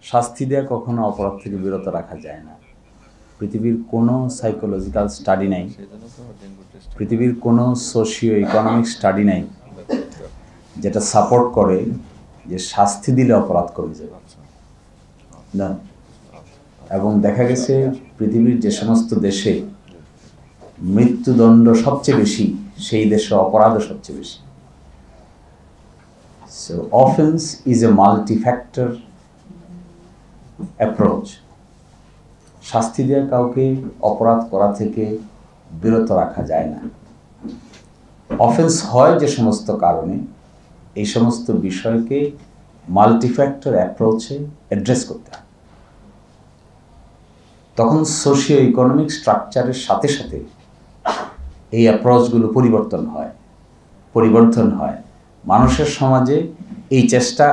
শাস্তি দেওয়া কখনো অপরাধ থেকে বিরত রাখা যায় না। পৃথিবীর কোনো সাইকোলজিক্যাল স্টাডি নাই, পৃথিবীর কোনো সোশিও ইকোনমিক স্টাডি নাই যেটা সাপোর্ট করে যে শাস্তি দিলে অপরাধ কমে যাবে না। এবং দেখা গেছে পৃথিবীর যে সমস্ত দেশে মৃত্যুদণ্ড সবচেয়ে বেশি, সেই দেশে অপরাধও সবচেয়ে বেশি। So offense is a multi-factor approach. শাস্তি দেওয়া কাউকে অপরাধ করা থেকে বিরত রাখা যায় না। অফেন্স হয় যে সমস্ত কারণে, এই সমস্ত বিষয়কে মাল্টিফ্যাক্টর অ্যাপ্রোচে অ্যাড্রেস করতে হয়। তখন সোশিও ইকোনমিক স্ট্রাকচারের সাথে সাথে এই অ্যাপ্রোচগুলো পরিবর্তন হয়। মানুষের সমাজে এই চেষ্টা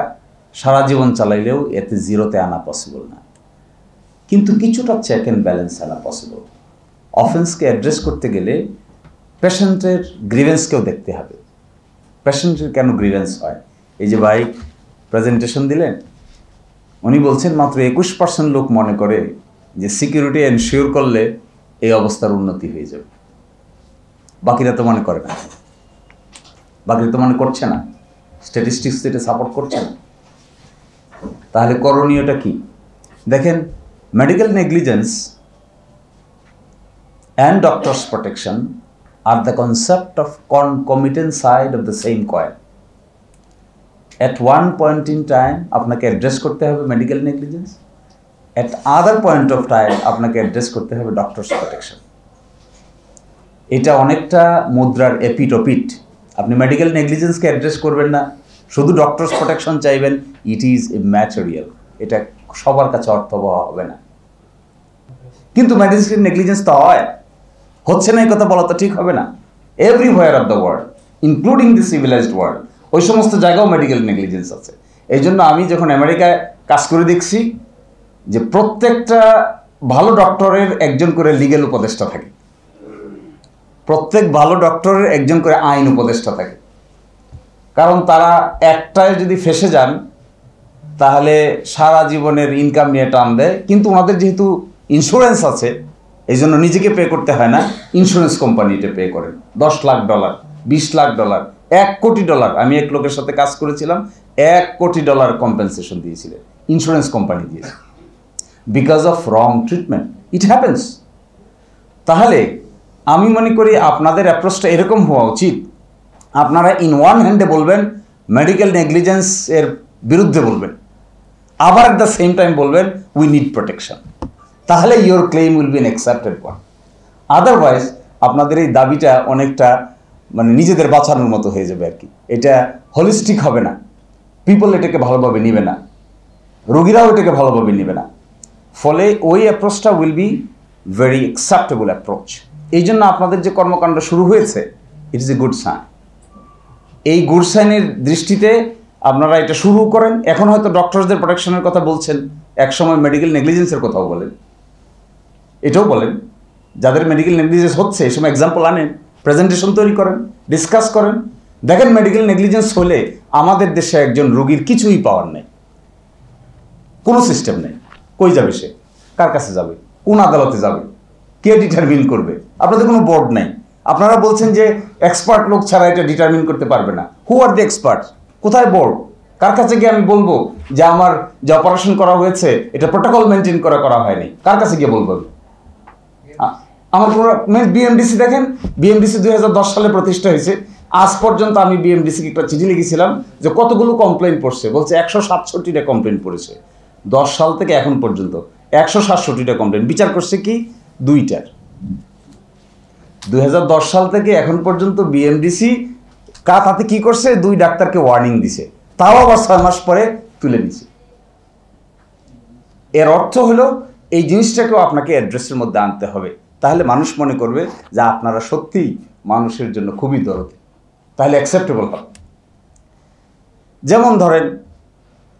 সারা জীবন চালাইলেও এতে জিরোতে আনা পসিবল না, কিন্তু কিছুটা চেক অ্যান্ড ব্যালেন্স আনা পসিবল। অফেন্সকে অ্যাড্রেস করতে গেলে পেশেন্টের গ্রিভেন্সকেও দেখতে হবে। পেশেন্টের কেন গ্রিভেন্স হয়? এই যে ভাই প্রেজেন্টেশন দিলেন, উনি বলছেন মাত্র 21% লোক মনে করে যে সিকিউরিটি এনশিওর করলে এই অবস্থার উন্নতি হয়ে যাবে। বাকিরা তো মনে করে না, বাকিরা তো মনে করছে না, স্ট্যাটিস্টিক্স এটা সাপোর্ট করছে না। তাহলে করণীয়টা কি? দেখেন, medical negligence and doctor's protection are the concept of concomitant side of the same coin. At one point in time আপনাকে অ্যাড্রেস করতে হবে medical negligence, at other point of time আপনাকে অ্যাড্রেস করতে হবে ডক্টরস প্রোটেকশন। এটা অনেকটা মুদ্রার এপিট। আপনি মেডিকেল নেগলিজেন্সকে অ্যাড্রেস করবেন না, শুধু ডক্টরস প্রোটেকশন চাইবেন, ইট ইজ এ ম্যাটেরিয়াল। এটা সবার কাছে অর্থবহ হবে না। কিন্তু মেডিকেল নেগলিজেন্স তো হচ্ছে না, এই কথা বলা তো ঠিক হবে না। Everywhere of the world, including the civilised world, ওই সমস্ত জায়গাও মেডিকেল নেগলিজেন্স আছে। এই জন্য আমি যখন আমেরিকায় কাজ করে দেখছি যে প্রত্যেকটা ভালো ডক্টরের একজন করে লিগ্যাল উপদেষ্টা থাকে, প্রত্যেক ভালো ডক্টরের একজন করে আইন উপদেষ্টা থাকে। কারণ তারা একটায় যদি ফেসে যান তাহলে সারা জীবনের ইনকাম নিয়ে টান দেয়, কিন্তু ওনাদের যেহেতু ইন্স্যুরেন্স আছে এই জন্য নিজেকে পে করতে হয় না, ইন্স্যুরেন্স কোম্পানিতে পে করেন। $10 লাখ, $20 লাখ, $1 কোটি। আমি এক লোকের সাথে কাজ করেছিলাম, $1 কোটি কম্পেনসেশন দিয়েছিলেন, ইন্স্যুরেন্স কোম্পানি দিয়েছে, because of wrong treatment. It happens. তাহলে আমি মনে করি আপনাদের অ্যাপ্রোচটা এরকম হওয়া উচিত, আপনারা ইন ওয়ান হ্যান্ডে বলবেন মেডিকেল নেগলিজেন্স এর বিরুদ্ধে বলবেন, আবার অ্যাট দ্য সেম টাইম বলবেন উই নিড প্রোটেকশন। তাহলে your claim will be N accepted one. Otherwise আপনাদের এই দাবিটা অনেকটা মানে নিজেদের বাঁচানোর মতো হয়ে যাবে আর কি। এটা হোলিস্টিক হবে না, পিপল এটাকে ভালোভাবে নিবে না, রোগীরাও এটাকে ভালোভাবে নিবে না। ফলে ওই অ্যাপ্রোচটা will be very acceptable approach. এই জন্য আপনাদের যে কর্মকাণ্ড শুরু হয়েছে, it is a good sign. এই গুড সাইনের দৃষ্টিতে আপনারা এটা শুরু করেন। এখন হয়তো ডক্টরসদের প্রোটেকশনের কথা বলছেন, একসময় মেডিকেল নেগলিজেন্সের কথাও বলেন, এটাও বলেন। যাদের মেডিকেল নেগলিজেন্স হচ্ছে এই সময় এক্সাম্পল আনেন, প্রেজেন্টেশন তৈরি করেন, ডিসকাস করেন। দেখেন মেডিকেল নেগলিজেন্স হলে আমাদের দেশে একজন রোগীর কিছুই পাওয়ার নেই, কোনো সিস্টেম নেই। কই যাবে সে? কার কাছে যাবে? কোন আদালতে যাবে? কে ডিটারমিন করবে? আপনাদের কোনো বোর্ড নেই। আপনারা বলছেন যে এক্সপার্ট লোক ছাড়া এটা ডিটারমিন করতে পারবে না। হু আর দি এক্সপার্ট? কোথায় বোর্ড? কার কাছে গিয়ে আমি বলবো যে আমার যে অপারেশন করা হয়েছে এটা প্রোটোকল মেনটেন করা হয়নি? কার কাছে গিয়ে বলবো? আমার পুরো বিএমডিসি দেখেন, বিএমডিসি 2010 সালে প্রতিষ্ঠা হয়েছে। আজ পর্যন্ত আমি বিএমডিসিকে একটা চিঠি লিখেছিলাম যে কতগুলো কমপ্লেন পড়ছে, বলছে 167টা কমপ্লেন পড়েছে 10 সাল থেকে এখন পর্যন্ত। 167টা কমপ্লেন, বিচার করছে কি 2টার। 2010 সাল থেকে এখন পর্যন্ত বিএমডিসি তাতে কি করছে? 2 ডাক্তারকে ওয়ার্নিং দিছে, তাও আবার 6 মাস পরে তুলে নিছে। এর অর্থ হলো এই জিনিসটাকেও আপনাকে অ্যাড্রেসের মধ্যে আনতে হবে, তাহলে মানুষ মনে করবে যে আপনারা সত্যিই মানুষের জন্য খুবই দরদি, তাহলে অ্যাকসেপ্টেবল হবে। যেমন ধরেন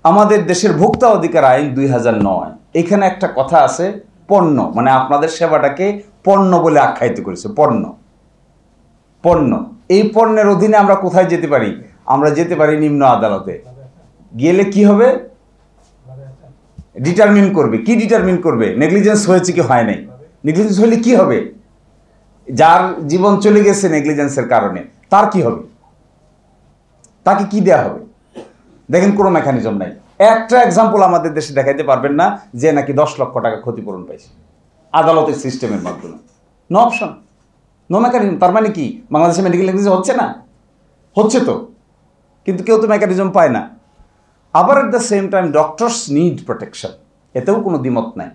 আমাদের দেশের ভোক্তা অধিকার আইন 2009, এখানে একটা কথা আছে পণ্য, মানে আপনাদের সেবাটাকে পণ্য বলে আখ্যায়িত করেছে। পণ্য, এই পণ্যের অধীনে আমরা কোথায় যেতে পারি? আমরা যেতে পারি নিম্ন আদালতে। গেলে কি হবে? ডিটারমিন করবে। কি ডিটারমিন করবে? নেগলিজেন্স হয়েছে কি হয় নাই। নেগলিজেন্স হলে কি হবে? যার জীবন চলে গেছে নেগলিজেন্সের কারণে, তার কি হবে? তাকে কি দেয়া হবে? দেখেন কোনো মেকানিজম নাই। একটা এক্সাম্পল আমাদের দেশে দেখাইতে পারবেন না যে নাকি 10 লক্ষ টাকা ক্ষতিপূরণ পাইছে আদালতের সিস্টেমের মাধ্যমে। No option, no mechanism. তার মানে কি বাংলাদেশে মেডিকেল নেগলিজেন্স হচ্ছে না? হচ্ছে তো, কিন্তু কেউ তো মেকানিজম পায় না। আবার at the same time doctors need protection, এতেও কোনো দ্বিমত নাই।